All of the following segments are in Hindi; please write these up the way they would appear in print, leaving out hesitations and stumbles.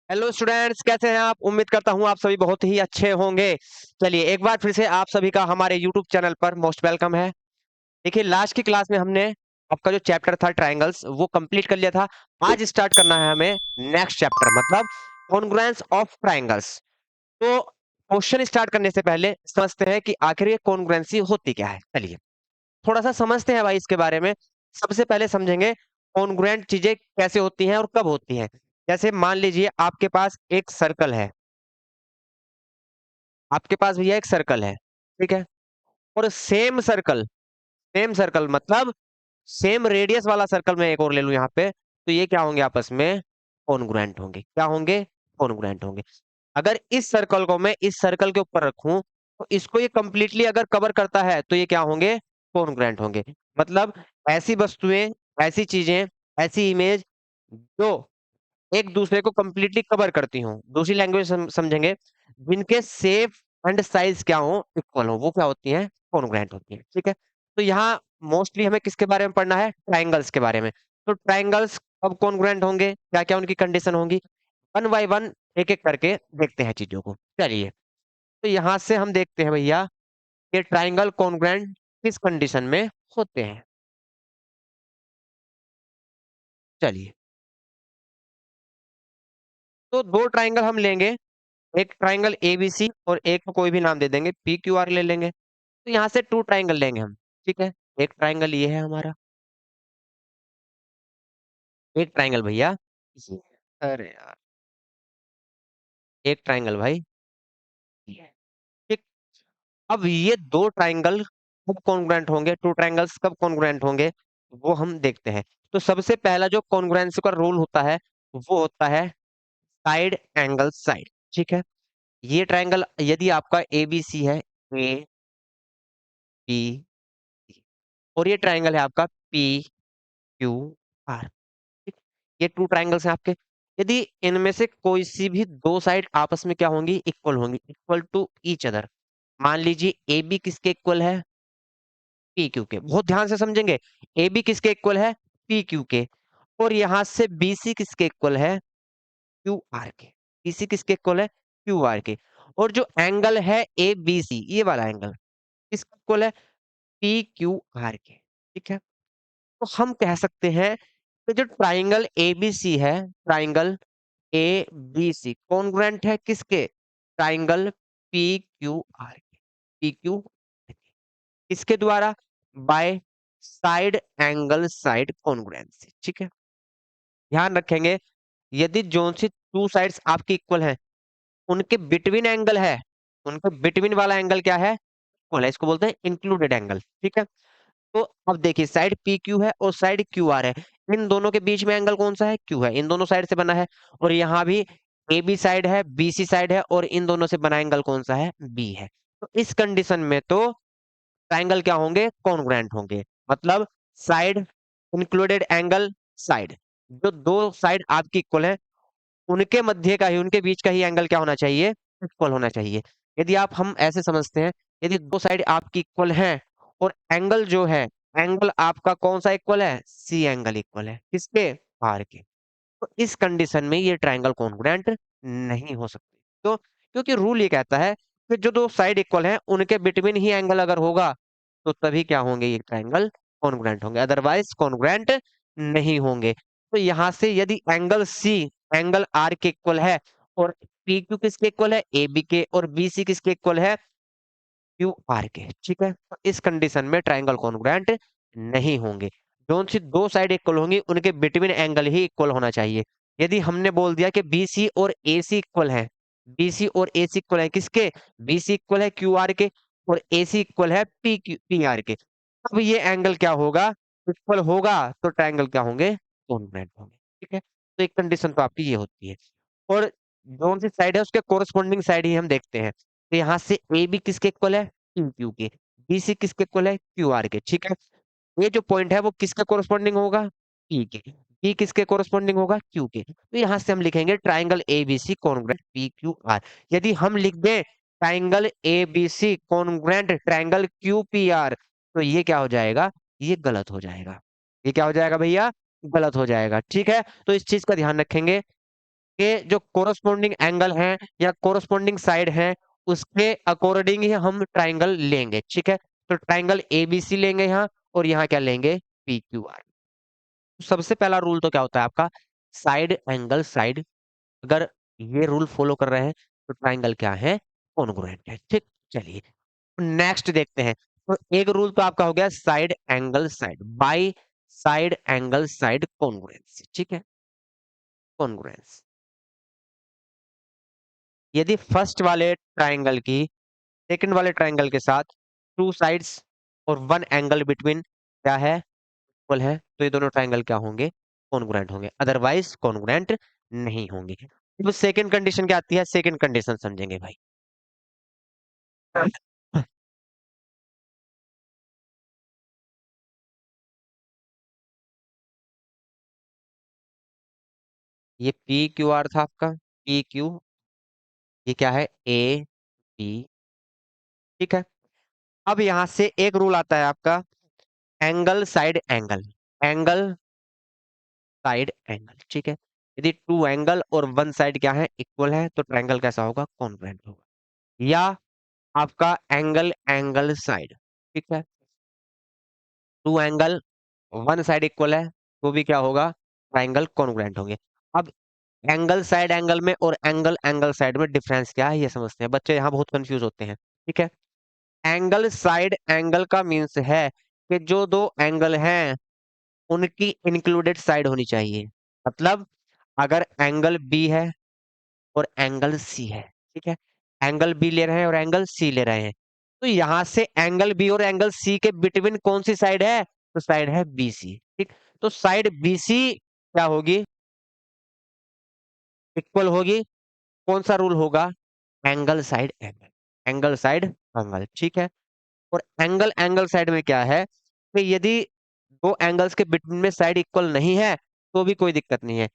हेलो स्टूडेंट्स, कैसे हैं आप? उम्मीद करता हूं आप सभी बहुत ही अच्छे होंगे। चलिए एक बार फिर से आप सभी का हमारे यूट्यूब चैनल पर मोस्ट वेलकम है। देखिए लास्ट की क्लास में हमने आपका जो चैप्टर था ट्रायंगल्स वो कंप्लीट कर लिया था। आज स्टार्ट करना है हमें नेक्स्ट चैप्टर, मतलब कॉन्ग्रुएंस ऑफ ट्रायंगल्स। तो क्वेश्चन स्टार्ट करने से पहले समझते हैं कि आखिर ये कॉन्ग्रुएंसी होती क्या है। चलिए थोड़ा सा समझते हैं भाई इसके बारे में। सबसे पहले समझेंगे कॉन्ग्रुएंट चीजें कैसे होती हैं और कब होती हैं। जैसे मान लीजिए आपके पास एक सर्कल है, आपके पास भैया एक सर्कल है, ठीक है। और सेम सर्कल मतलब सेम रेडियस वाला सर्कल मैं एक और ले लूं यहाँ पे, तो ये क्या होंगे? आपस में कॉन्ग्रुएंट होंगे। क्या होंगे? कॉन्ग्रुएंट होंगे। अगर इस सर्कल को मैं इस सर्कल के ऊपर रखूं तो इसको ये कंप्लीटली अगर कवर करता है तो ये क्या होंगे? कॉन्ग्रुएंट होंगे। मतलब ऐसी वस्तुएं, ऐसी चीजें, ऐसी इमेज जो एक दूसरे को कंप्लीटली कवर करती हूँ, दूसरी लैंग्वेज समझेंगे, जिनके शेप एंड साइज क्या हो, इक्वल हो, वो क्या होती हैं? कॉन्ग्रुएंट होती हैं, ठीक है। तो यहाँ मोस्टली हमें किसके बारे में पढ़ना है? ट्राइंगल्स के बारे में। तो ट्राइंगल्स कब कॉन्ग्रुएंट होंगे, क्या क्या उनकी कंडीशन होंगी, वन बाय वन एक एक करके देखते हैं चीजों को। चलिए तो यहाँ से हम देखते हैं भैया कि ट्राइंगल कॉन्ग्रुएंट किस कंडीशन में होते हैं। चलिए तो दो ट्राइंगल हम लेंगे, एक ट्राइंगल एबीसी और एक को कोई भी नाम दे देंगे, पी क्यू आर ले लेंगे। तो यहाँ से टू ट्राइंगल लेंगे हम, ठीक है। एक ट्राइंगल ये है हमारा, एक ट्राइंगल भैया ये है। अरे यार, एक ट्राइंगल भाई ये है, ठीक। अब ये दो ट्राइंगल कब कॉन्ग्रुएंट होंगे, टू ट्राइंगल्स कब कॉन्ग्रुएंट होंगे, वो हम देखते हैं। तो सबसे पहला जो कॉन्ग्रुएंसी का रूल होता है वो होता है साइड एंगल साइड, ठीक है। ये ट्राइंगल यदि आपका एबीसी है, ए बी, और ये ट्राइंगल है आपका पी क्यू आर, ठीक? ये टू ट्राइंगल्स हैं आपके। यदि इनमें से कोई सी भी दो साइड आपस में क्या होंगी? इक्वल होंगी, इक्वल टू ईच अदर। मान लीजिए ए बी किसके इक्वल है? पी क्यू के। बहुत ध्यान से समझेंगे, ए बी किसके इक्वल है? पी क्यू के। और यहां से बी सी किसके इक्वल है? क्यू आर के। बी सी किसके इक्वल है? क्यू आर के। और जो एंगल है ए बी सी, ये वाला एंगल किसके इक्वल है? पी क्यू आर के, ठीक है। तो हम कह सकते हैं कि जो ट्राइंगल एबीसी है, triangle A B C congruent है किसके? ट्राइंगल पी क्यू आर के। पी क्यू इसके द्वारा by side angle side congruency, ठीक है। ध्यान रखेंगे, यदि जोन सी टू साइड्स आपकी इक्वल है, उनके बिटवीन एंगल है, उनके बिटवीन वाला एंगल क्या है? इक्वल है, इसको बोलते हैं इंक्लूडेड एंगल, ठीक है। तो अब देखिए साइड पी क्यू है और साइड क्यू आर है, इन दोनों के बीच में एंगल कौन सा है? क्यू है, इन दोनों साइड से बना है। और यहाँ भी ए बी साइड है, बी सी साइड है, और इन दोनों से बना एंगल कौन सा है? बी है। तो इस कंडीशन में तो ट्राइंगल क्या होंगे? कॉन्ग्रुएंट होंगे। मतलब साइड इंक्लूडेड एंगल साइड, जो दो साइड आपकी इक्वल है, उनके मध्य का ही, उनके बीच का ही एंगल क्या होना चाहिए? इक्वल होना चाहिए। यदि आप हम ऐसे समझते हैं, यदि दो साइड आपकी इक्वल हैं और एंगल जो है, एंगल आपका कौन सा इक्वल है? सी एंगल इक्वल है किसके? आर के। तो इस कंडीशन में ये ट्राइंगल कॉन्ग्रुएंट नहीं हो सकते। तो क्योंकि रूल ये कहता है कि जो दो साइड इक्वल हैं उनके बिटवीन ही एंगल अगर होगा तो तभी क्या होंगे? ये ट्राइंगल कॉन्ग्रुएंट होंगे, अदरवाइज कॉन्ग्रुएंट नहीं होंगे। तो यहां से यदि एंगल सी एंगल आर के इक्वल है और पी क्यू किसके इक्वल है? ए बी के। और बी सी किसके इक्वल है? क्यू आर के, ठीक है। तो इस कंडीशन में ट्राइंगल कॉन्ग्रुएंट नहीं होंगे। जोन सी दो साइड इक्वल होंगी उनके बिटवीन एंगल ही इक्वल होना चाहिए। यदि हमने बोल दिया कि बी सी और ए सी इक्वल है, बी सी और ए सी इक्वल है किसके? बी सी इक्वल है क्यू आर के और ए सी इक्वल है पी क्यू पी आर के। अब ये एंगल क्या होगा? इक्वल होगा, तो ट्राइंगल क्या होंगे? कॉन्ग्रुएंट होंगे, ठीक है। तो एक कंडीशन तो आपकी ये होती है। और जोन सी साइड है उसके कोरस्पॉन्डिंग साइड ही हम देखते हैं। तो यहाँ से ए बी किसके इक्वल है? क्यू क्यू के। बी सी किसके इक्वल है? क्यू आर के, ठीक है। ये जो पॉइंट है वो किसके कोरस्पॉन्डिंग होगा? पी के। पी किसके कोरस्पॉन्डिंग होगा? क्यू के। तो यहाँ से हम लिखेंगे triangle A B C congruent P Q R. यदि हम लिख दें triangle A B C congruent triangle Q P R, तो ये क्या हो जाएगा? ये गलत हो जाएगा। ये क्या हो जाएगा भैया? गलत हो जाएगा, ठीक है। तो इस चीज का ध्यान रखेंगे के जो कोरस्पॉन्डिंग एंगल है या कोरस्पॉन्डिंग साइड है, उसके अकॉर्डिंग ही हम ट्राइंगल लेंगे, ठीक है। तो ट्राइंगल एबीसी लेंगे यहाँ, और यहाँ क्या लेंगे, पी क्यू आर। सबसे पहला रूल तो क्या होता है आपका, साइड एंगल साइड। अगर ये रूल फॉलो कर रहे हैं तो ट्राइंगल क्या है, कॉन्ग्रुएंट है, ठीक। चलिए नेक्स्ट देखते हैं। तो एक रूल तो आपका हो गया side angle side, by side angle side congruence, ठीक है, कॉन्ग्रुएंस। यदि फर्स्ट वाले ट्राइंगल की सेकंड वाले ट्राइंगल के साथ टू साइड्स और वन एंगल बिटवीन क्या है, इक्वल है, तो ये दोनों ट्राइंगल क्या होंगे, कॉन्ग्रुएंट होंगे, अदरवाइज कॉन्ग्रुएंट नहीं होंगे। तो सेकंड कंडीशन क्या आती है, सेकंड कंडीशन समझेंगे भाई। ये पी क्यू आर था आपका, पी क्यू, ये क्या है, ए बी, ठीक है। अब यहां से एक रूल आता है आपका, angle side angle, angle side angle, ठीक है। यदि टू एंगल और वन साइड क्या है, इक्वल है, तो ट्रायंगल कैसा होगा, कॉन्ग्रुएंट होगा। या आपका एंगल एंगल साइड, ठीक है, two angle one side equal है, तो भी क्या होगा, ट्रायंगल कॉन्ग्रुएंट होंगे। अब एंगल साइड एंगल में और एंगल एंगल साइड में डिफरेंस क्या है, ये समझते हैं, बच्चे यहाँ बहुत कंफ्यूज होते हैं, ठीक है। एंगल साइड एंगल का मीन्स है कि जो दो एंगल हैं उनकी इंक्लूडेड साइड होनी चाहिए। मतलब अगर एंगल बी है और एंगल सी है, ठीक है, एंगल बी ले रहे हैं और एंगल सी ले रहे हैं, तो यहां से एंगल बी और एंगल सी के बिटवीन कौन सी साइड है, तो साइड है बीसी, ठीक। तो साइड बीसी क्या होगी, इक्वल होगी, कौन सा रूल होगा, angle side angle, angle side angle, ठीक है। और एंगल एंगल साइड में क्या है कि यदि दो एंगल्स के बिटवीन में साइड इक्वल नहीं है तो भी कोई दिक्कत नहीं है।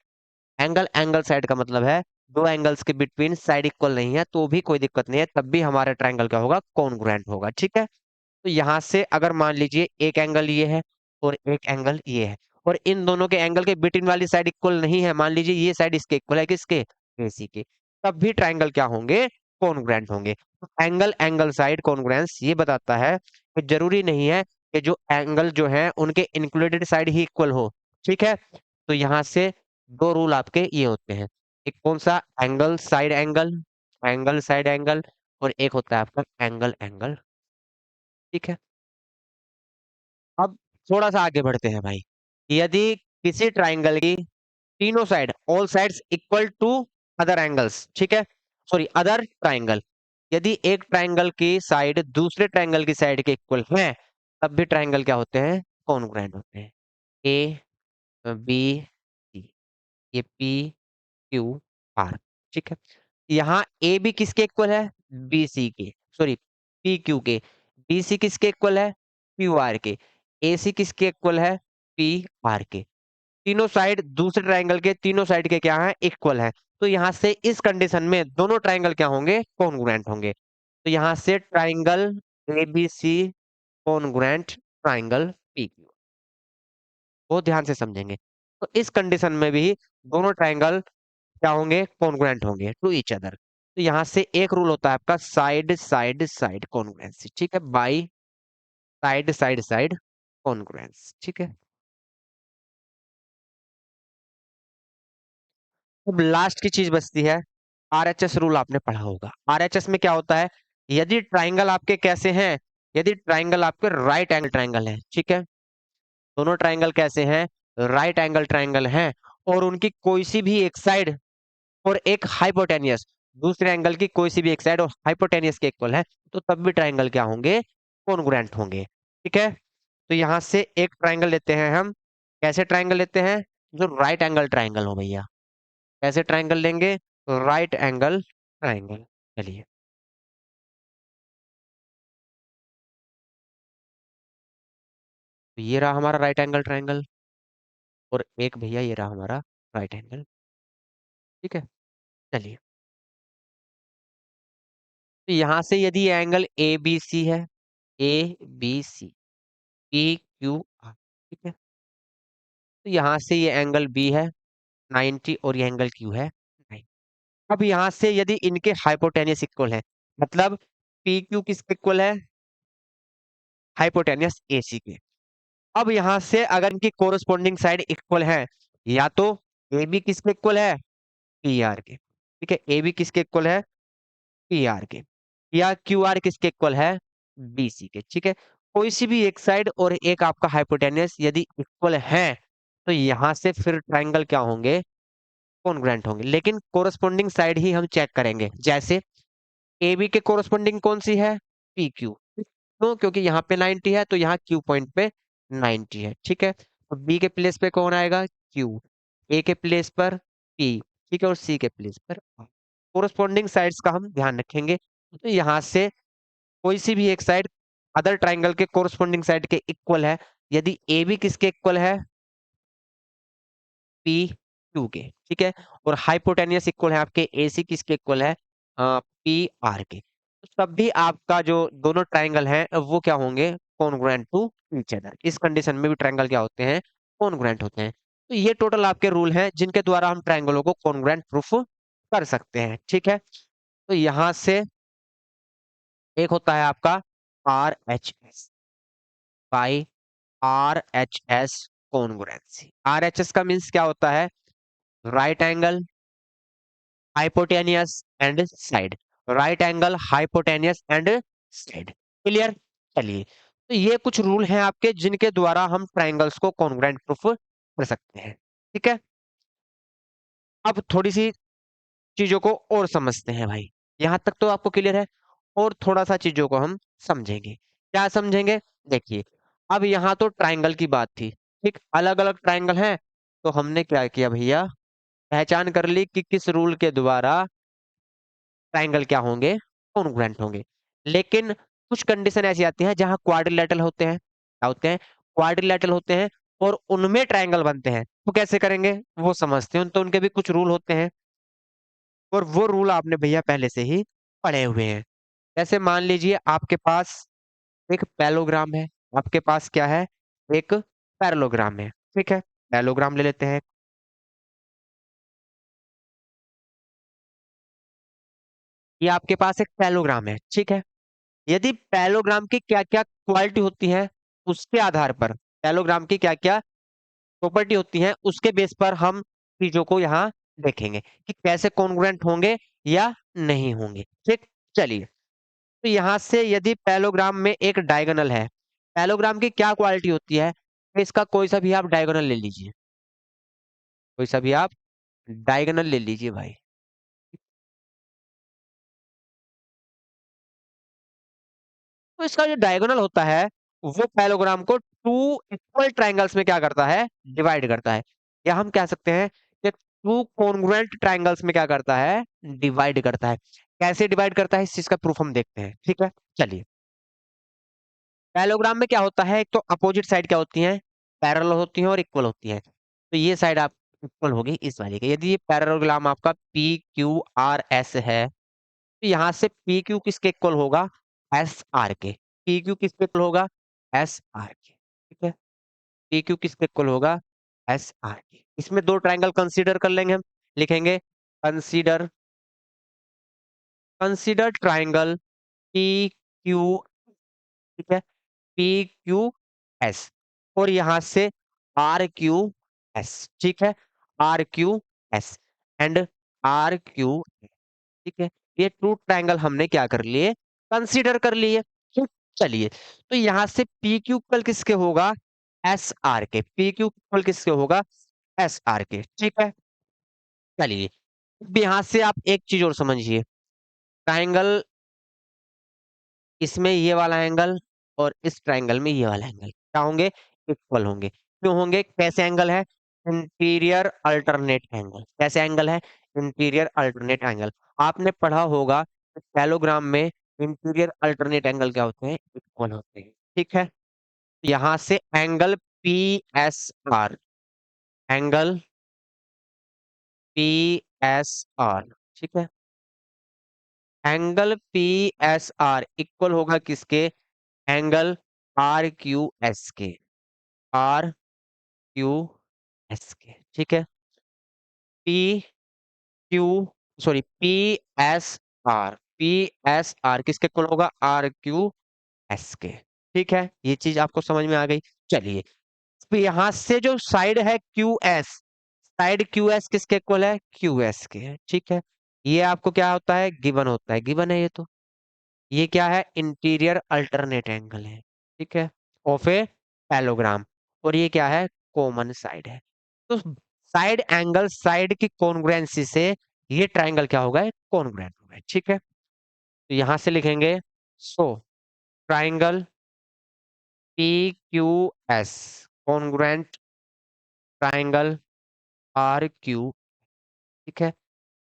एंगल एंगल साइड का मतलब है दो एंगल्स के बिटवीन साइड इक्वल नहीं है तो भी कोई दिक्कत नहीं है, तब भी हमारा ट्रायंगल क्या होगा, कॉन्ग्रुएंट होगा, ठीक है। तो यहां से अगर मान लीजिए एक एंगल ये है और एक एंगल ये है, और इन दोनों के एंगल के बिटवीन वाली साइड इक्वल नहीं है, मान लीजिए ये साइड इसके इक्वल है, किसके, एसी के, तब भी ट्रायंगल क्या होंगे, कॉन्ग्रुएंट होंगे। एंगल एंगल साइड कॉन्ग्रुएंस ये बताता है कि जरूरी नहीं है कि जो एंगल जो है उनके इंक्लूडेड साइड ही इक्वल हो, ठीक है। तो यहाँ से दो रूल आपके ये होते हैं, एक कौन सा, angle side angle, angle side angle, और एक होता है आपका एंगल एंगल, ठीक है। अब थोड़ा सा आगे बढ़ते हैं भाई। यदि किसी ट्राइंगल की तीनों side, all sides equal to other angles, ठीक है, सॉरी अदर ट्राइंगल, यदि एक ट्राइंगल की साइड दूसरे ट्राइंगल की साइड के इक्वल है, तब भी ट्राइंगल क्या होते हैं, कॉन्ग्रुएंट होते हैं। ए बी सी, ये पी क्यू आर, ठीक है। यहाँ ए बी किसके इक्वल है, बी सी के, सॉरी पी क्यू के, बी सी किसके इक्वल है, क्यू आर के, ए सी किसके इक्वल है, पी आर के। तीनों साइड दूसरे ट्रायंगल के तीनों साइड के क्या है, इक्वल है। तो यहां से इस कंडीशन में दोनों ट्रायंगल क्या होंगे, कॉन्ग्रुएंट होंगे। तो यहां से triangle A B C congruent triangle P Q, बहुत ध्यान से समझेंगे। तो इस कंडीशन में भी दोनों ट्रायंगल क्या होंगे, कॉन्ग्रुएंट होंगे टू ईच अदर। तो यहां से एक रूल होता है आपका साइड साइड साइड कॉन्ग्रुएंसी, ठीक है, by side side side congruence, ठीक है। अब लास्ट की चीज बचती है, आरएचएस रूल आपने पढ़ा होगा। आरएचएस में क्या होता है, यदि ट्राइंगल आपके कैसे हैं, यदि ट्राइंगल आपके राइट एंगल ट्राइंगल है, ठीक है, दोनों ट्राइंगल कैसे हैं, राइट एंगल ट्राइंगल हैं, और उनकी कोई सी भी एक साइड और एक हाइपोटेनियस, दूसरे एंगल की कोई सी भी एक साइड और हाइपोटेनियस के इक्वल है, तो तब भी ट्राइंगल क्या होंगे, कॉन्ग्रुएंट होंगे, ठीक है। तो यहां से एक ट्राइंगल लेते हैं हम, कैसे ट्राइंगल लेते हैं, जो राइट एंगल ट्राइंगल हो भैया। कैसे ट्राइंगल लेंगे, राइट एंगल ट्राइंगल। चलिए, तो ये रहा हमारा राइट एंगल ट्राइंगल, और एक भैया ये रहा हमारा राइट एंगल, ठीक है। चलिए, तो यहां से यदि एंगल ए बी सी है, A B C, P Q R, ठीक है, तो यहां से ये एंगल बी है 90 और ये एंगल क्यू है 90, अब यहां से यदि इनके हाइपोटेनियस इक्वल है, मतलब पी क्यू किसके इक्वल है, हाइपोटेनियस एसी के। अब यहां से अगर इनकी कोरस्पॉन्डिंग साइड इक्वल है, या तो ए बी किसके इक्वल है, पी आर के, ठीक है, ए बी किसके इक्वल है, पी आर के, या क्यू आर किसके इक्वल है, बी सी के, ठीक है। कोई सी भी एक साइड और एक आपका हाइपोटेनियस यदि इक्वल है, तो यहां से फिर ट्राइंगल क्या होंगे, कॉन्ग्रुएंट होंगे। लेकिन कोरस्पॉन्डिंग साइड ही हम चेक करेंगे, जैसे ए बी के कोरस्पॉन्डिंग कौन सी है, पी क्यू, क्यों, क्योंकि यहाँ पे 90 है तो यहाँ क्यू पॉइंट पे 90 है, ठीक है। तो बी के प्लेस पे कौन आएगा, क्यू, ए के प्लेस पर पी, ठीक है, और सी के प्लेस पर आर। कोरस्पॉन्डिंग साइड्स का हम ध्यान रखेंगे। तो यहाँ से कोई सी भी एक साइड अदर ट्राइंगल के कोरस्पॉन्डिंग साइड के इक्वल है, यदि ए बी किसके इक्वल है, पी क्यू के, ठीक है, और हाइपोटेनियस इक्वल है आपके ए सी किसके इक्वल है, पी आर के, तो तब भी आपका जो दोनों ट्राइंगल हैं वो क्या होंगे, कॉन्ग्रुएंट टू ईच अदर। इस कंडीशन में भी ट्राइंगल क्या होते हैं, कॉन्ग्रुएंट होते हैं। तो ये टोटल आपके रूल हैं जिनके द्वारा हम ट्राइंगलों को कॉन्ग्रुएंट प्रूफ कर सकते हैं, ठीक है। तो यहां से एक होता है आपका are H S by are H S congruency. Are H S का मीन्स क्या होता है, right angle, hypotenuse and side, right angle, hypotenuse and side, clear. चलिए, तो ये कुछ रूल हैं आपके जिनके द्वारा हम ट्राइंगल्स को कॉन्ग्रुएंट प्रूफ कर सकते हैं, ठीक है। अब थोड़ी सी चीजों को और समझते हैं भाई, यहां तक तो आपको क्लियर है, और थोड़ा सा चीजों को हम समझेंगे। क्या समझेंगे, देखिए, अब यहाँ तो ट्राइंगल की बात थी, ठीक, अलग अलग ट्राइंगल हैं, तो हमने क्या किया भैया, पहचान कर ली कि किस रूल के द्वारा ट्राइंगल क्या होंगे, कॉन्ग्रुएंट होंगे। लेकिन कुछ कंडीशन ऐसी आती हैं जहां क्वाड्रिलेटरल होते हैं, क्या होते हैं, क्वाड्रिलेटरल होते हैं, और उनमें ट्राइंगल बनते हैं, तो कैसे करेंगे वो समझते हैं। तो उनके भी कुछ रूल होते हैं, और वो रूल आपने भैया पहले से ही पढ़े हुए हैं। जैसे मान लीजिए आपके पास एक पैलोग्राम है, आपके पास क्या है, एक पैरेललोग्राम है, ठीक है, पैरेललोग्राम ले लेते हैं। ये आपके पास एक पैरेललोग्राम है, ठीक है। यदि पैरेललोग्राम की क्या क्या क्वालिटी होती है, उसके आधार पर, पैरेललोग्राम की क्या क्या प्रॉपर्टी होती है, उसके बेस पर हम चीजों को यहाँ देखेंगे कि कैसे कॉन्ग्रुएंट होंगे या नहीं होंगे, ठीक। चलिए, तो यहाँ से यदि पैरेललोग्राम में एक डायगोनल है, पैरेललोग्राम की क्या क्वालिटी होती है, तो इसका कोई सा भी आप डायगोनल ले लीजिए, कोई सा भी आप डायगोनल ले लीजिए भाई। तो इसका जो डायगोनल होता है, वो पैरेललोग्राम को टू इक्वल ट्राइंगल्स में क्या करता है, डिवाइड करता है, या हम कह सकते हैं कि टू कॉन्ग्रुएंट ट्राइंगल्स में क्या करता है, डिवाइड करता है। कैसे डिवाइड करता है, इस चीज का प्रूफ हम देखते हैं, ठीक है। चलिए, पैरेललोग्राम में क्या होता है, एक तो अपोजिट साइड क्या होती है, पैरेलल होती है और इक्वल होती है। तो ये साइड आप इक्वल होगी इस वाली के, यदि ये पैरेललोग्राम आपका पी क्यू आर एस है, तो यहाँ से पी क्यू किसके इक्वल होगा, एस आर के, पी क्यू किसके इक्वल होगा, एस आर के, ठीक है, पी क्यू किसके इक्वल होगा, एस आर के। इसमें दो ट्राइंगल कंसीडर कर लेंगे हम, लिखेंगे consider, consider triangle P Q, ठीक है, पी क्यू एस, और यहां से आर क्यू एस, ठीक है, R Q S and R Q, ठीक है। ये टू ट्रायंगल हमने क्या कर लिए, कंसीडर कर लिए, ठीक। चलिए, तो यहां से पी क्यू इक्वल किसके होगा, एस आर के, पी क्यू इक्वल किसके होगा, एस आर के, ठीक है। चलिए, अब यहां से आप एक चीज और समझिए, ट्रायंगल, इसमें ये वाला एंगल और इस ट्रायंगल में ये वाला एंगल क्या होंगे, इक्वल होंगे। क्यों होंगे, कैसे एंगल है, इंटीरियर अल्टरनेट एंगल, कैसे एंगल है, इंटीरियर अल्टरनेट एंगल। आपने पढ़ा होगा पैरेललोग्राम में इंटीरियर अल्टरनेट एंगल क्या होते हैं, इक्वल होते हैं, ठीक है। यहां से angle P S R, angle P S R, ठीक है, angle P S R equal होगा किसके, एंगल आर क्यू एस के, आर क्यू एस के, ठीक है, P Q sorry, P S R किसके इक्वल होगा, आर क्यू एस के। ठीक है, ये चीज आपको समझ में आ गई। चलिए, तो यहां से जो साइड है Q S, side Q S किसके इक्वल है, क्यू एस के है। ठीक है, ये आपको क्या होता है, गिवन होता है, गिवन है ये तो। ये क्या है, इंटीरियर अल्टरनेट एंगल है। ठीक है, ऑफ ए पैलोग्राम। और ये क्या है, कॉमन साइड है। तो साइड एंगल, साइड की कॉन्ग्रुएंसी से ये ट्राइंगल क्या होगा, कॉन्ग्रुएंट होगा। ठीक है, तो यहां से लिखेंगे, so triangle P Q S congruent triangle R Q. ठीक है,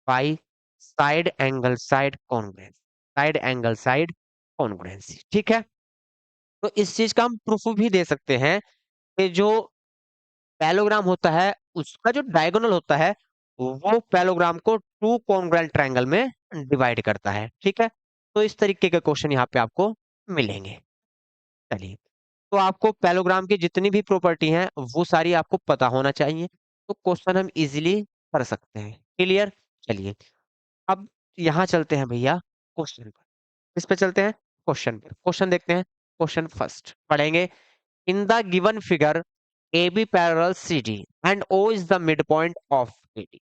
by side angle side congruency, side angle side congruency. ठीक है, तो इस चीज का हम प्रूफ भी दे सकते हैं कि जो पैलोग्राम होता है उसका जो डायगोनल होता है वो पैलोग्राम को टू कॉन्ग्रुएंट ट्रायंगल में डिवाइड करता है। ठीक है, तो इस तरीके के क्वेश्चन यहाँ पे आपको मिलेंगे। चलिए, तो आपको पैलोग्राम की जितनी भी प्रॉपर्टी हैं वो सारी आपको पता होना चाहिए, तो क्वेश्चन हम इजीली कर सकते हैं। क्लियर। चलिए, अब यहाँ चलते हैं भैया क्वेश्चन पर। किस पे चलते हैं, क्वेश्चन पर। क्वेश्चन देखते हैं। क्वेश्चन फर्स्ट पढ़ेंगे। In the given figure, AB parallel CD and O is the midpoint of AD.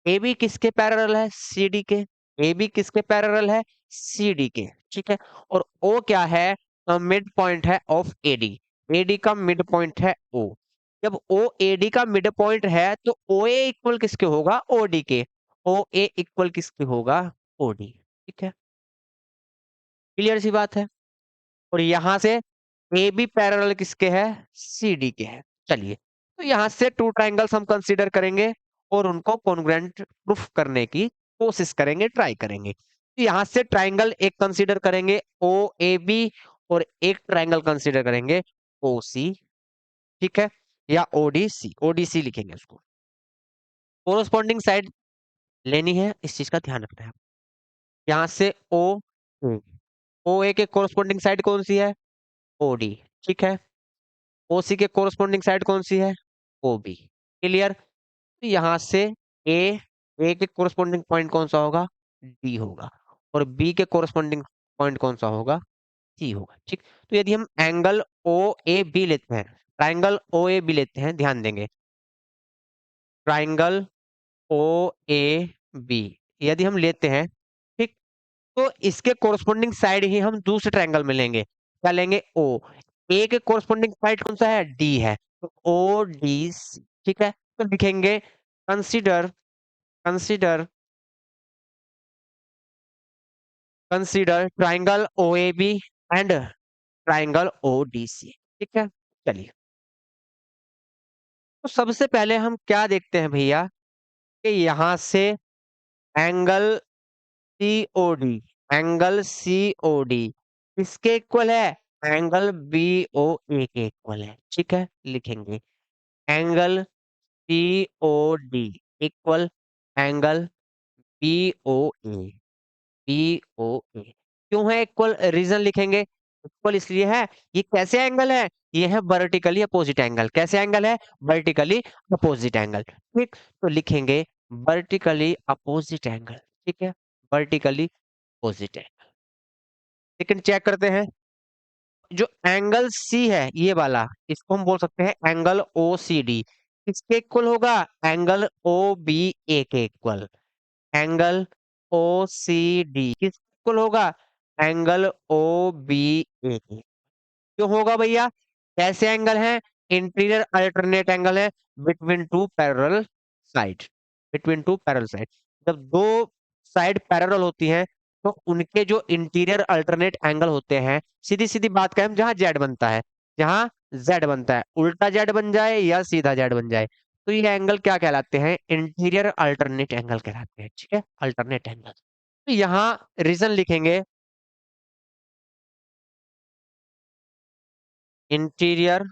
AB किसके पैरेलल है, CD के। AB किसके पैरेलल है, CD के। ठीक है, और O क्या है, मिड पॉइंट है ऑफ AD। AD का मिड पॉइंट है O। जब O AD का मिड पॉइंट है तो OA इक्वल किसके होगा, OD के। OA इक्वल किसके होगा, OD। ठीक है, क्लियर सी बात है। और यहां से ए बी पैरेलल किसके है, सी डी के है। चलिए, तो यहां से टू ट्राइंगल्स हम कंसीडर करेंगे और उनको कॉन्ग्रुएंट प्रूफ करने की कोशिश करेंगे, ट्राई करेंगे। तो यहां से ट्राइंगल एक कंसीडर करेंगे ओ ए बी, और एक ट्राइंगल कंसीडर करेंगे ओ सी। ठीक है, या ओडीसी, ओडीसी लिखेंगे उसको। कोरोस्पॉन्डिंग साइड लेनी है, इस चीज का ध्यान रखना है। यहां से ओ ओ ए के कोरोस्पॉन्डिंग साइड कौन सी है, ओडी। ठीक है, ओसी के कोरस्पॉन्डिंग साइड कौन सी है, ओबी। क्लियर। तो यहां से ए, ए के कोरस्पॉन्डिंग पॉइंट कौन सा होगा, डी होगा। और बी के कोरस्पॉन्डिंग पॉइंट कौन सा होगा, सी होगा। ठीक, तो यदि हम एंगल ओ ए बी लेते हैं, ट्राइंगल ओ ए बी लेते हैं, ध्यान देंगे, ट्राइंगल ओ ए बी यदि हम लेते हैं, ठीक, तो इसके कोरस्पॉन्डिंग साइड ही हम दूसरे ट्राइंगल में लेंगे। क्या लेंगे, ओ। ए के कोरस्पॉन्डिंग साइड कौन सा है, डी है, तो ओ डी सी। ठीक है, तो लिखेंगे consider, consider, consider triangle O A B and triangle O D C. ठीक है, चलिए, तो सबसे पहले हम क्या देखते हैं भैया, कि यहां से angle C O D, angle C O D किसके इक्वल है, एंगल बी ओ ए के इक्वल है। ठीक है, लिखेंगे angle C O D equal angle B O A, B O A. क्यों है इक्वल, रीजन लिखेंगे। इक्वल इसलिए है, ये कैसे एंगल है, ये है वर्टिकली अपोजिट एंगल। कैसे एंगल है, वर्टिकली अपोजिट एंगल। ठीक, तो लिखेंगे वर्टिकली अपोजिट एंगल। ठीक है, वर्टिकली अपोजिट एंगल। लेकिन चेक करते हैं, जो एंगल सी है ये वाला, इसको हम बोल सकते हैं एंगल ओ सी डी। किसके इक्वल होगा, एंगल ओ बी ए के equal. Angle O C D किस इक्वल होगा, एंगल ओ बी ए के। क्यों होगा भैया, कैसे एंगल है, इंटीरियर अल्टरनेट एंगल है between two parallel side, between two parallel side. जब दो साइड पैरेलल होती हैं तो उनके जो इंटीरियर अल्टरनेट एंगल होते हैं, सीधी सीधी बात करें, जहां जेड बनता है, जहां जेड बनता है, उल्टा जेड बन जाए या सीधा जेड बन जाए, तो ये एंगल क्या कहलाते हैं, इंटीरियर अल्टरनेट एंगल कहलाते हैं। ठीक है, अल्टरनेट एंगल। तो यहाँ रीजन लिखेंगे, interior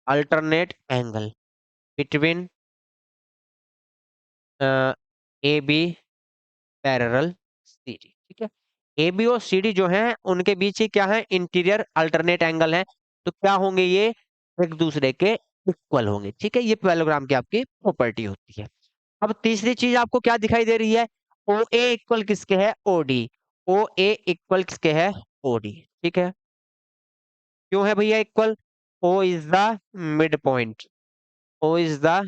alternate angle between A B parallel C D. ठीक है, ए बी और सी डी जो है उनके बीच ही क्या है, इंटीरियर अल्टरनेट एंगल है। तो क्या होंगे ये, एक दूसरे के इक्वल होंगे। ठीक है, ये पैरेललोग्राम की आपकी प्रॉपर्टी होती है। अब तीसरी चीज आपको क्या दिखाई दे रही है, ओ ए इक्वल किसके है, ओडी। ओ ए इक्वल किसके है, ओडी। ठीक है, क्यों है भैया equal, O is the mid point, O is the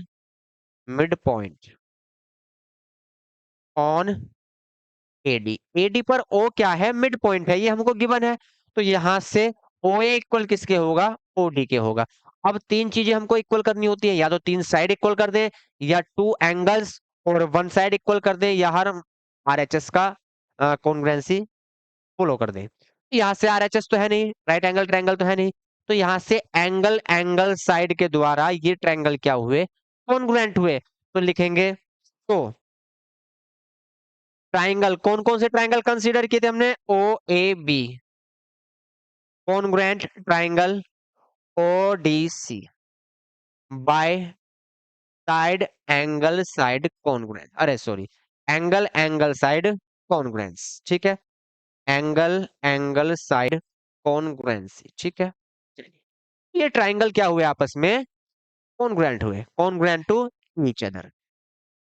mid point on AD. AD पर ओ क्या है, मिड पॉइंट है, ये हमको गिवन है। तो यहां से ओ ए इक्वल किसके होगा, ओडी के होगा। अब तीन चीजें हमको इक्वल करनी होती है, या तो तीन साइड इक्वल कर दे, या टू एंगल्स और वन साइड इक्वल कर दे, या हर आरएचएस का कॉन्ग्रुएंसी फॉलो कर दे। यहाँ से आरएचएस तो है नहीं, राइट एंगल ट्रायंगल तो है नहीं, तो यहाँ से एंगल एंगल साइड के द्वारा ये ट्रायंगल क्या हुए, कॉन्ग्रुएंट हुए। तो लिखेंगे, तो ट्राइंगल, कौन कौन से ट्राइंगल कंसीडर किए थे हमने, O A B, congruent triangle O D C, by side angle side congruence, अरे sorry, angle angle side congruence. ठीक है, एंगल एंगल साइड कॉन्ग्रुएंसी। ठीक है, चलिए ये ट्राइंगल क्या हुए, आपस में कॉन्ग्रुएंट हुए, कॉन्ग्रुएंट टू ईच अदर।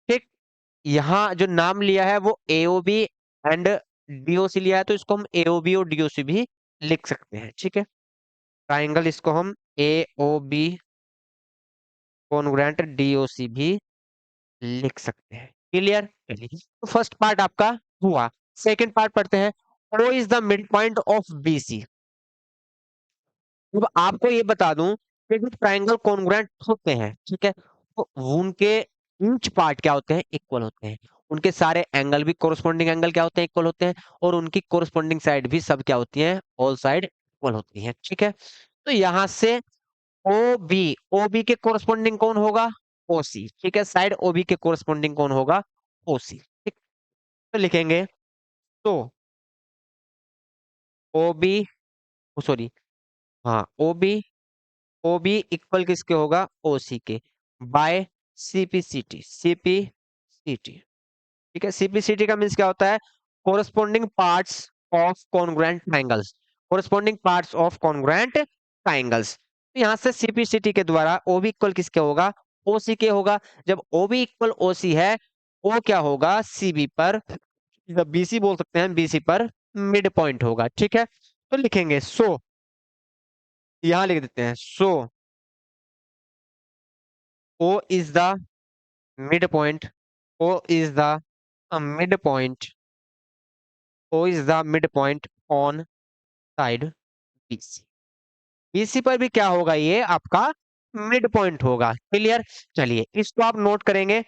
ठीक, यहाँ जो नाम लिया है वो एओबी एंड डीओसी लिया है, तो इसको हम एओबी और डीओसी भी लिख सकते हैं। ठीक है, ट्राइंगल इसको हम एओबी कॉन्ग्रुएंट डीओसी भी लिख सकते हैं। क्लियर, चलिए तो फर्स्ट पार्ट आपका हुआ। सेकंड पार्ट पढ़ते हैं, O is the mid point of BC. अब आपको ये बता दूं कि जो ट्राइंगल कॉन्ग्रुएंट होते हैं, ठीक है, तो उनके ईच पार्ट क्या होते हैं, इक्वल होते हैं। उनके सारे एंगल भी, कोरस्पॉन्डिंग एंगल क्या होते हैं, इक्वल होते हैं। और उनकी कोरस्पॉन्डिंग साइड भी सब क्या होती हैं, ऑल साइड इक्वल होती हैं। ठीक है, तो यहां से ओ बी, ओ बी के कोरस्पॉन्डिंग कौन होगा, ओसी। ठीक है, साइड ओबी के कोरस्पॉन्डिंग कौन होगा, ओसी। ठीक, तो लिखेंगे, तो ओ बी, सॉरी, हाँ O B, O B equal किसके होगा, ओ सी के, बाय सीपीसीटी, सीपीसीटी। ठीक है, सीपीसीटी का मीन्स क्या होता है, corresponding parts of congruent triangles, corresponding parts of congruent triangles. तो यहां से सीपीसीटी के द्वारा ओ बी इक्वल किसके होगा, ओ सी के होगा। जब ओ बी इक्वल ओ सी है, ओ क्या होगा, सीबी पर, बीसी बोल सकते हैं, बीसी पर मिड पॉइंट होगा। ठीक है, तो लिखेंगे, सो यहां लिख देते हैं, so O is the mid point, O is the mid point, O is the mid point on side BC. BC पर भी क्या होगा, ये आपका मिड पॉइंट होगा। क्लियर, चलिए इसको आप नोट करेंगे,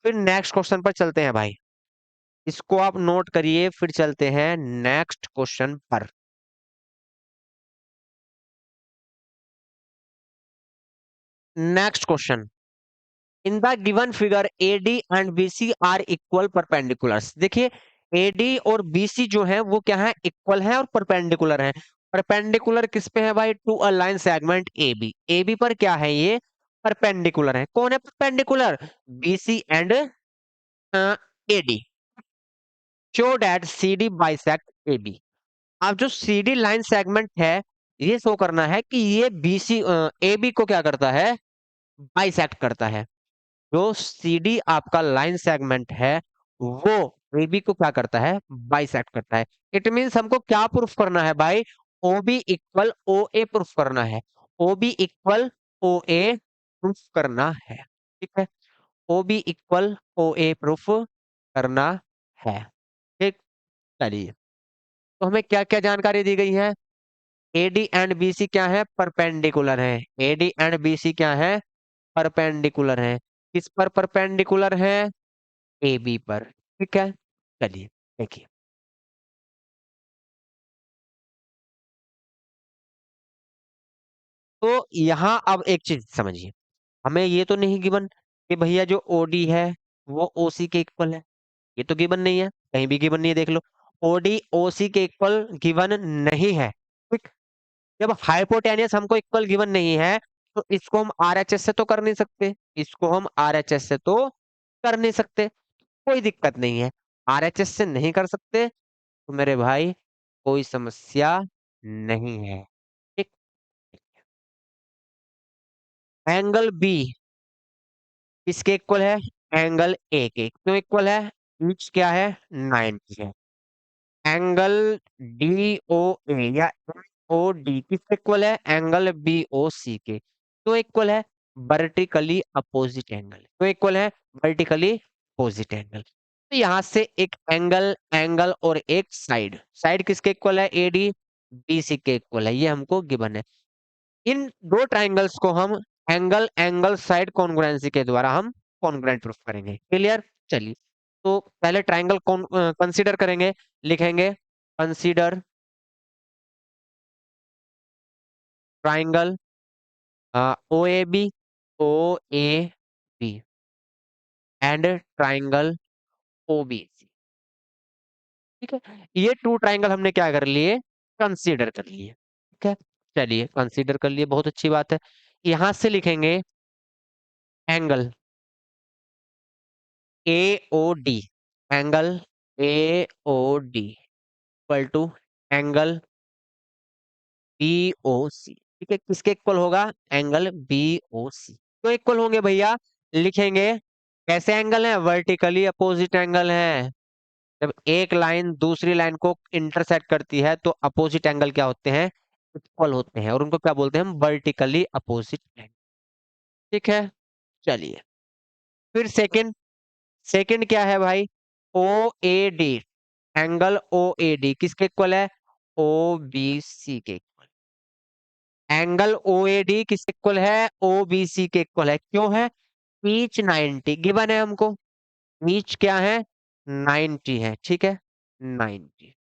फिर नेक्स्ट क्वेश्चन पर चलते हैं भाई। इसको आप नोट करिए, फिर चलते हैं नेक्स्ट क्वेश्चन पर। Next question, in the given figure AD and BC are equal perpendiculars. देखिए एडी और बीसी जो है वो क्या है, इक्वल है और परपेंडिकुलर है। परपेंडिकुलर किस पे है भाई, to a line segment A B, A B पर क्या है, ये परपेंडिकुलर है। कौन है perpendicular, BC and AD. Show that C D bisect A B. अब जो सी डी लाइन सेगमेंट है, ये शो करना है कि ये बीसी ए बी को क्या करता है, बाइसेक्ट करता है। जो CD आपका लाइन सेगमेंट है, वो AB को क्या करता है, बाइसेक्ट करता है। इट मींस हमको क्या प्रूफ करना है भाई, OB इक्वल OA प्रूफ करना है, OB इक्वल OA प्रूफ करना है। ठीक है, OB इक्वल OA प्रूफ करना है। ठीक, चलिए तो हमें क्या क्या जानकारी दी गई है, AD एंड BC क्या है, परपेंडिकुलर है। AD एंड BC क्या है, परपेंडिकुलर है। किस पर परपेंडिकुलर है, ए बी पर। ठीक है, चलिए देखिए, तो यहां अब एक चीज समझिए, हमें ये तो नहीं गिवन कि भैया जो ओडी है वो ओसी के इक्वल है, ये तो गिवन नहीं है, कहीं भी गिवन नहीं है, देख लो। ओडी ओसी के इक्वल गिवन नहीं है। ठीक, जब हाइपोटेनियस हमको इक्वल गिवन नहीं है, तो इसको हम आरएचएस से तो कर नहीं सकते, इसको हम आरएचएस से तो कर नहीं सकते, कोई दिक्कत नहीं है। आरएचएस से नहीं कर सकते तो मेरे भाई कोई समस्या नहीं है। ठीक, एंगल बी किसके इक्वल है, एंगल ए के, क्यों इक्वल है, ईच क्या है, 90 है। एंगल डी ओ ए या ओ डी किसके इक्वल है, एंगल बी ओ सी के। तो इक्वल है वर्टिकली अपोजिट एंगल, तो इक्वल है वर्टिकली अपोजिट एंगल। तो यहां से एक एंगल, एंगल और एक साइड, साइड किसके इक्वल है, ए डी बी सी के इक्वल है, ये हमको गिवन है। इन दो ट्राइंगल्स को हम एंगल एंगल साइड कॉन्ग्रुएंसी के द्वारा हम कॉन्ग्रुएंट प्रूफ करेंगे। क्लियर, चलिए। तो पहले ट्राइंगल कंसीडर करेंगे, लिखेंगे consider triangle O A B, O A B and triangle O B C. ठीक है, ये टू ट्राइंगल हमने क्या कर लिए, कंसीडर कर लिए। ठीक है, चलिए कंसीडर कर लिए, बहुत अच्छी बात है। यहां से लिखेंगे angle A O D, angle A O D equal to angle B O C. ठीक है, किसके इक्वल होगा, एंगल बी ओ सी। तो इक्वल होंगे भैया, लिखेंगे कैसे एंगल है, वर्टिकली अपोजिट एंगल है। जब एक लाइन दूसरी लाइन को इंटरसेक्ट करती है तो अपोजिट एंगल क्या होते हैं, इक्वल होते हैं, और उनको क्या बोलते हैं हम, वर्टिकली अपोजिट एंगल। ठीक है, चलिए। फिर सेकंड, सेकंड क्या है भाई, O A D, angle O A D किसके इक्वल है, ओ बी सी के equal. Angle O A D किसके इक्वल है, ओ बी सी के इक्वल है। क्यों है, पीच 90 गिवन है हमको, पीच क्या है, 90 है। ठीक है, 90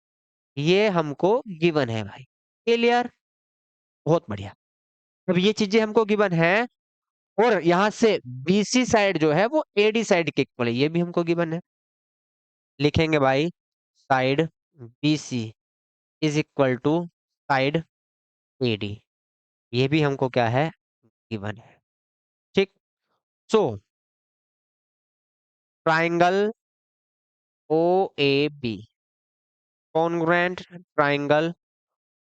ये हमको गिवन है भाई। क्लियर, बहुत बढ़िया। अब ये चीजें हमको गिवन है, और यहां से बीसी साइड जो है वो एडी साइड के इक्वल है, ये भी हमको गिवन है। लिखेंगे भाई side BC is equal to side AD, ये भी हमको क्या है, गिवन है। ठीक, so triangle O A B congruent triangle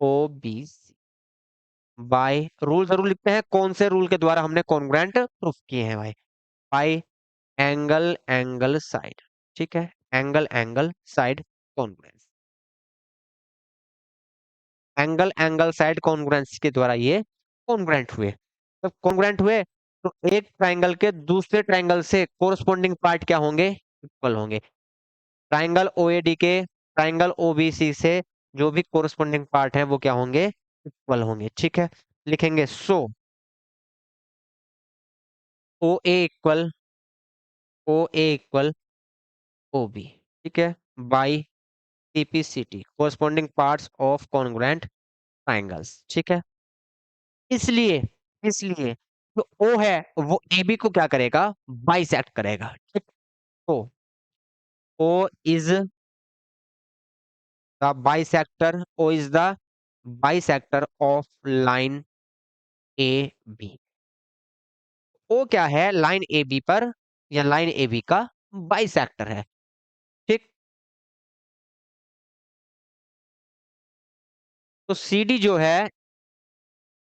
O B C by rule जरूर लिखते हैं, कौन से रूल के द्वारा हमने कॉन्ग्रुएंट प्रूफ किए हैं भाई, बाय एंगल एंगल साइड। ठीक है, angle angle side congruence, angle angle side congruence के द्वारा ये कॉन्ग्रुएंट हुए। तो कॉन्ग्रुएंट हुए तो एक ट्राइंगल के दूसरे ट्राइंगल से कोरस्पॉन्डिंग पार्ट क्या होंगे, इक्वल होंगे। ट्राइंगल ओएडी के ट्राइंगल ओबीसी से जो भी कोरस्पॉन्डिंग पार्ट है वो क्या होंगे, इक्वल होंगे। ठीक है, लिखेंगे सो ओ ए इक्वल, ओ ए इक्वल ओ बी। ठीक है, by CPCT corresponding parts of congruent triangles. ठीक है, इसलिए इसलिए जो ओ है वो ए बी को क्या करेगा, बाइसेक्ट करेगा। ठीक, तो O is the bisector, O is the bisector of line A B. O क्या है, लाइन ए बी पर या लाइन ए बी का बाइसेक्टर है। ठीक, तो सी डी जो है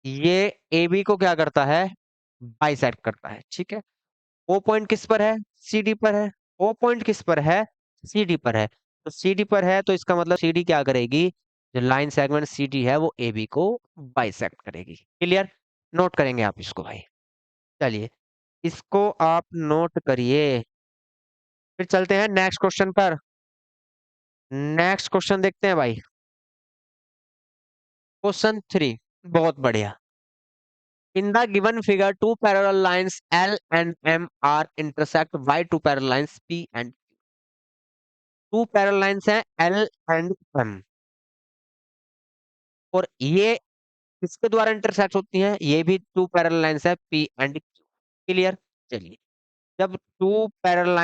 ये ए बी को क्या करता है, बाइसेक्ट करता है। ठीक है, ओ पॉइंट किस पर है, सी डी पर है। ओ पॉइंट किस पर है, सी डी पर है। तो सी डी पर है तो इसका मतलब सी डी क्या करेगी, जो लाइन सेगमेंट सी डी है वो ए बी को बाइसेक्ट करेगी। क्लियर, नोट करेंगे आप इसको भाई। चलिए, इसको आप नोट करिए। फिर चलते हैं नेक्स्ट क्वेश्चन पर। नेक्स्ट क्वेश्चन देखते हैं भाई, क्वेश्चन 3, बहुत बढ़िया। In the given figure two parallel lines L and M are intersect by two parallel lines P and, two parallel lines हैं एल एंड एम, और ये किसके द्वारा इंटरसेक्ट होती हैं, ये भी टू पैरेलल लाइंस है पी एंड क्यू। क्लियर, चलिए। जब टू पैरेलल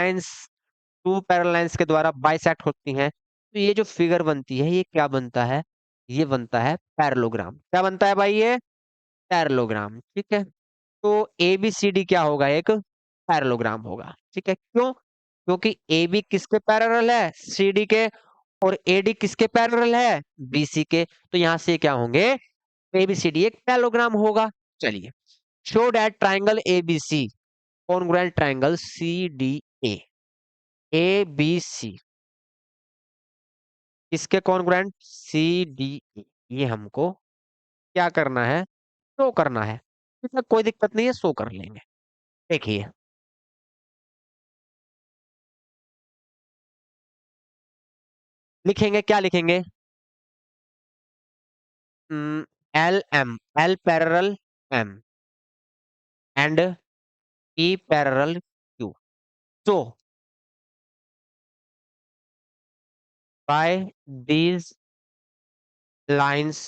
लाइंस के द्वारा बाइसेक्ट होती हैं तो ये जो फिगर बनती है ये क्या बनता है, ये बनता है पैरेललोग्राम। क्या बनता है भाई, ये पैरेललोग्राम। ठीक है, तो ए बी सी डी क्या होगा, एक पैरेललोग्राम होगा। ठीक है, क्यों, क्योंकि ए बी किसके पैरेलल है, सी डी के, और ए डी किसके पैरेलल है, बी सी के। तो यहां से क्या होंगे, ए बी सी डी एक पैरेललोग्राम होगा। चलिए, show that triangle A B C congruent triangle C D A A B C इसके कॉन्ग्रुएंट सी डी ई, ये हमको क्या करना है, शो करना है। ठीक है, कोई दिक्कत नहीं है, शो कर लेंगे। देखिए, लिखेंगे क्या लिखेंगे, L M, L parallel M and E parallel Q. So by these lines,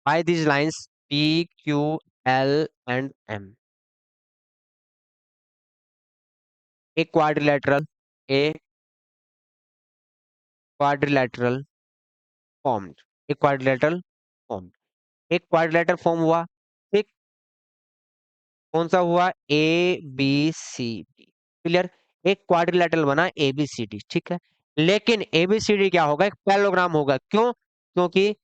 by these lines P Q L and M, a quadrilateral, a quadrilateral formed, एक क्वाड्रिलेटरल फॉर्म, एक क्वाड्रिलेटरल फॉर्म हुआ। ठीक, कौन सा हुआ, A B C D, clear. एक क्वाड्रिलेटरल बना ए बी सी डी, ठीक है। लेकिन ए बी सी डी क्या होगा, एक पैरेललोग्राम होगा। क्यों, क्योंकि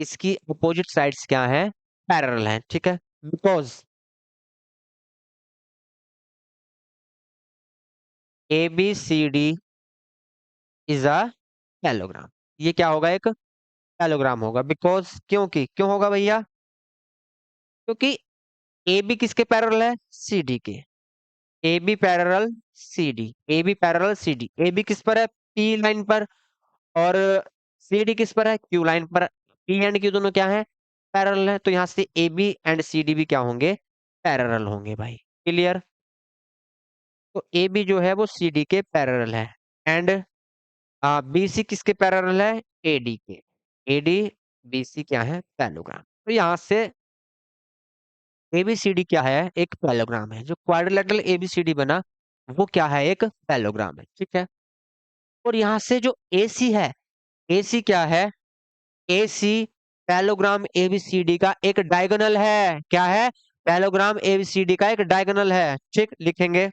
इसकी अपोजिट साइड्स क्या है, पैरेलल है। ठीक है, because A B C D is a parallelogram, ये क्या होगा, एक पैरेललोग्राम होगा। बिकॉज, क्योंकि, क्यों होगा भैया, क्योंकि ए बी किसके पैरेलल है, सी डी के। A B parallel C D, A B parallel C D, A B किस पर है, पी लाइन पर, और सी डी किस पर है, क्यू लाइन पर। पी एंड क्यू दोनों क्या है, पैरेलल है, तो यहां से A B and C D भी क्या होंगे, पैरेलल होंगे भाई। क्लियर, तो ए बी जो है वो सी डी के पैरेलल है, एंड बी सी किसके पैरेलल है, ए डी के। ए डी बी सी क्या है, पैरेललोग्राम। तो यहाँ से एबीसीडी क्या है, एक पैरेललोग्राम है। जो क्वाड्रिलेटरल एबीसीडी बना वो क्या है, एक पैरेललोग्राम है। ठीक है, और यहाँ से जो एसी है, एसी क्या है, एसी पैरेललोग्राम एबीसीडी का एक डायगोनल है। क्या है, पैरेललोग्राम एबीसीडी का एक डायगोनल है। ठीक, लिखेंगे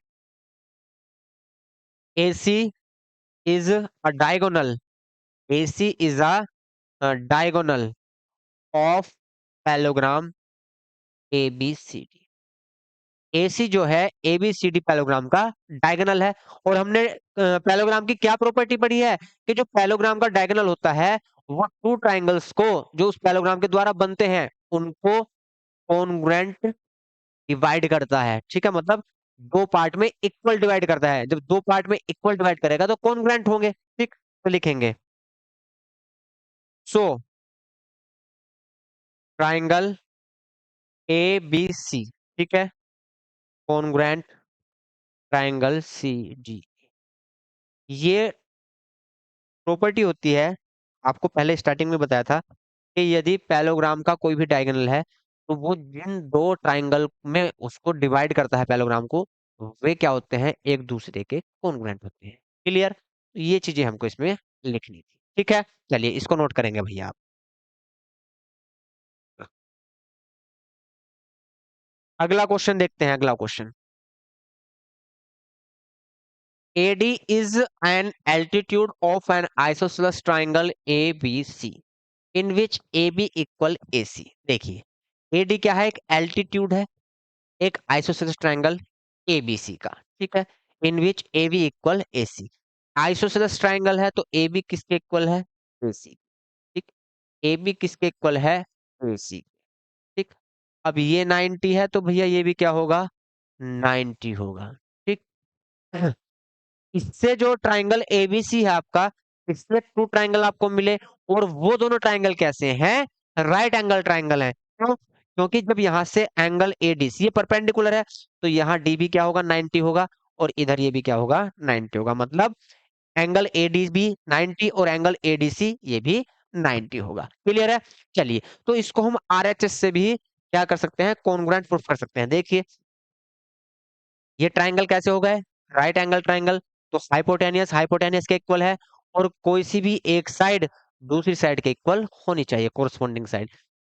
AC is a diagonal, AC is a diagonal of parallelogram ABCD. AC जो है एबीसीडी पैरेललोग्राम का डायगोनल है। और हमने पैरेललोग्राम की क्या प्रॉपर्टी पढ़ी है, कि जो पैरेललोग्राम का डायगोनल होता है वो टू ट्राइंगल्स को जो उस पैरेललोग्राम के द्वारा बनते हैं उनको कॉन्ग्रुएंट डिवाइड करता है। ठीक है, मतलब दो पार्ट में इक्वल डिवाइड करता है। जब दो पार्ट में इक्वल डिवाइड करेगा तो कॉन्ग्रुएंट होंगे। ठीक, तो लिखेंगे so triangle A B C, ठीक है, कॉन्ग्रुएंट ट्राइंगल सी डी, ये प्रॉपर्टी होती है, आपको पहले स्टार्टिंग में बताया था कि यदि पैरेललोग्राम का कोई भी डायगोनल है तो वो जिन दो ट्राइंगल में उसको डिवाइड करता है पैरेललोग्राम को, वे क्या होते हैं, एक दूसरे के कॉन्ग्रुएंट होते हैं। क्लियर, ये चीजें हमको इसमें लिखनी थी। ठीक है, चलिए इसको नोट करेंगे भैया आप। अगला क्वेश्चन देखते हैं, अगला question, AD is an altitude of an isosceles triangle ABC in which AB equal AC। देखिए, AD क्या है, एक एल्टीट्यूड है एक आइसोसेलेस ट्रायंगल एबीसी का। ठीक है, in which A B equal A C, isosceles triangle है तो ए बी किसके इक्वल है, ए सी। ठीक, ए बी किसके इक्वल है, ए सी। ठीक, अब ये 90 है तो भैया ये भी क्या होगा, 90 होगा। ठीक, इससे जो ट्रायंगल एबीसी है आपका, इससे टू ट्रायंगल आपको मिले, और वो दोनों ट्रायंगल कैसे हैं, राइट एंगल ट्रायंगल है। क्यों, क्योंकि जब यहां से एंगल एडीसी ये परपेंडिकुलर है तो यहाँ डीबी क्या होगा, 90 होगा, और इधर ये भी क्या होगा, 90 होगा। मतलब एंगल एडीबी 90 और एंगल एडीसी ये भी 90 होगा। क्लियर है, चलिए तो इसको हम आरएचएस से भी क्या कर सकते हैं, कॉन्ग्रुएंट प्रूफ कर सकते हैं। देखिए, ये ट्राइंगल कैसे हो गए, राइट एंगल ट्राइंगल, तो हाइपोटेनियस हाइपोटेनियस के इक्वल है, और कोई सी भी एक साइड दूसरी साइड के इक्वल होनी चाहिए, कोरस्पोंडिंग साइड।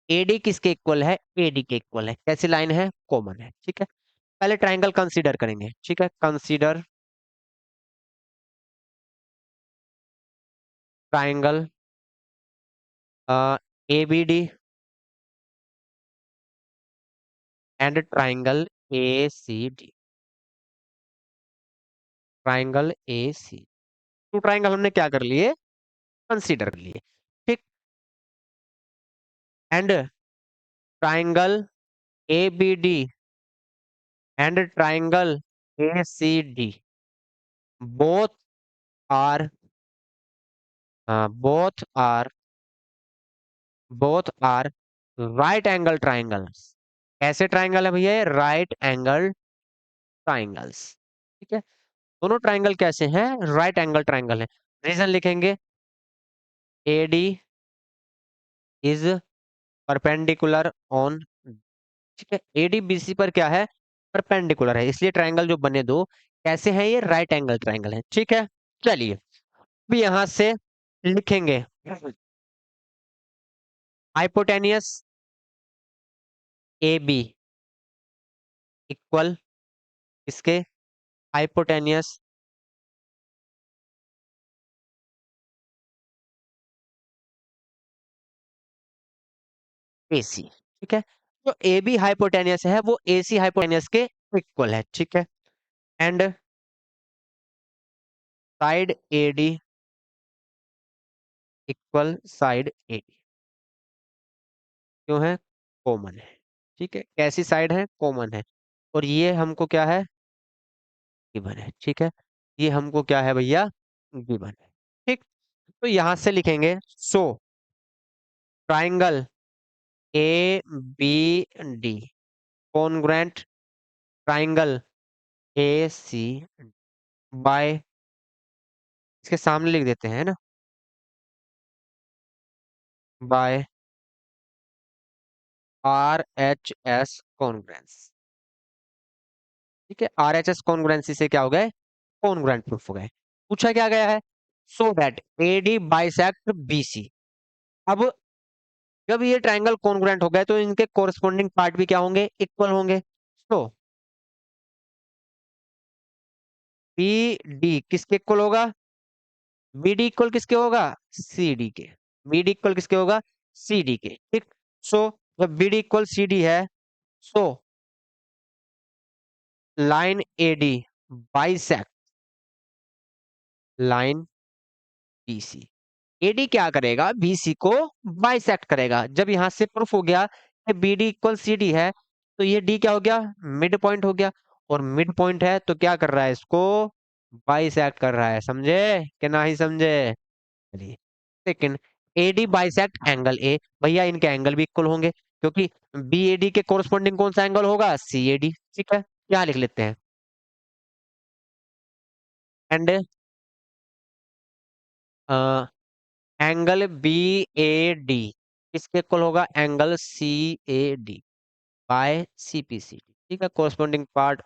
एडी किसके इक्वल है, एडी के इक्वल है। कैसी लाइन है, कॉमन है। ठीक है, पहले ट्राइंगल कंसीडर करेंगे। ठीक है, consider triangle A B D and triangle A C D. Triangle A C. Two triangle हमने क्या कर लिए, कंसीडर कर लिए। ठीक। And triangle A B D and triangle A C D both are both are both are right angle triangles. कैसे ट्राइंगल है भैया, राइट एंगल ट्राइंगल्स। ठीक है, दोनों ट्राइंगल कैसे हैं, राइट एंगल ट्राइंगल है। रीजन लिखेंगे, ए डी इज परपेंडिकुलर ऑन। ठीक है, एडी बीसी पर क्या है, परपेंडिकुलर है, इसलिए ट्राइंगल जो बने दो कैसे हैं, ये राइट एंगल ट्राइंगल है। ठीक है, चलिए अभी यहां से लिखेंगे हाइपोटेनियस ए बी इक्वल इसके हाइपोटेनियस ए सी। ठीक है, जो ए बी हाइपोटेनियस है वो ए सी हाइपोटेनियस के इक्वल है। ठीक है, and side A D equal side A D क्यों है, कॉमन है। ठीक है, कैसी साइड है, कॉमन है, और ये हमको क्या है, गिवन है। ठीक है, ये हमको क्या है भैया, गिवन है। ठीक, तो यहां से लिखेंगे so triangle A B D congruent triangle A C by, इसके सामने लिख देते हैं ना, by R H S congruence. ठीक है, आर एच एस कॉन्ग्रुएंसी से क्या हो गए, कॉन्ग्रुएंट प्रूफ हो गए। पूछा क्या गया है, so that A D bisect B C. अब जब ये ट्राइंगल कॉन्ग्रुएंट हो गए तो इनके कोरस्पॉन्डिंग पार्ट भी क्या होंगे, इक्वल होंगे। तो बी डी किसके इक्वल होगा, बी डी इक्वल किसके होगा, सी डी के। बी डी इक्वल किसके होगा, सी डी के। ठीक, सो जब B D equal C D है, so line A D bisect line B C. AD क्या करेगा, बीसी को बाइसेक्ट करेगा। जब यहां से प्रूफ हो गया कि B D equal C D है, तो ये डी क्या हो गया, मिड पॉइंट हो गया, और मिड पॉइंट है तो क्या कर रहा है, इसको बाइसेक्ट कर रहा है। समझे कि नहीं समझे, चलिए। Second, AD bisect angle A, भैया इनके एंगल भी इक्वल होंगे, क्योंकि बी ए डी के कोरस्पॉन्डिंग कौन सा एंगल होगा, सी ए डी। ठीक है, क्या लिख लेते हैं, and angle B A D किसके इक्वल होगा, angle C A D by C P C. ठीक है, corresponding part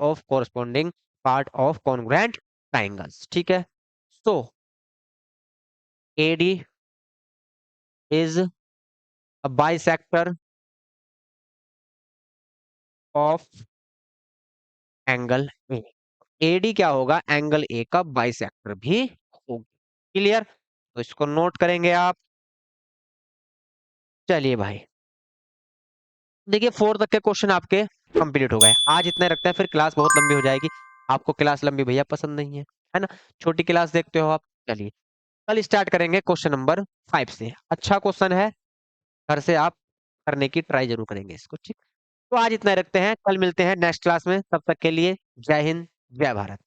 of congruent triangles. ठीक है, so A D is a bisector of angle A. AD क्या होगा, एंगल ए का बाइसेक्टर भी होगा। क्लियर, तो इसको नोट करेंगे आप। चलिए भाई, देखिए 4 तक के क्वेश्चन आपके कंप्लीट हो गए। आज इतने रखते हैं, फिर क्लास बहुत लंबी हो जाएगी। आपको क्लास लंबी भैया पसंद नहीं है ना, छोटी क्लास देखते हो आप। चलिए कल स्टार्ट करेंगे क्वेश्चन नंबर 5 से। अच्छा क्वेश्चन है, घर से आप करने की ट्राई जरूर करेंगे इसको। ठीक, तो आज इतना रखते हैं, कल मिलते हैं नेक्स्ट क्लास में। तब तक के लिए जय हिंद, जय भारत।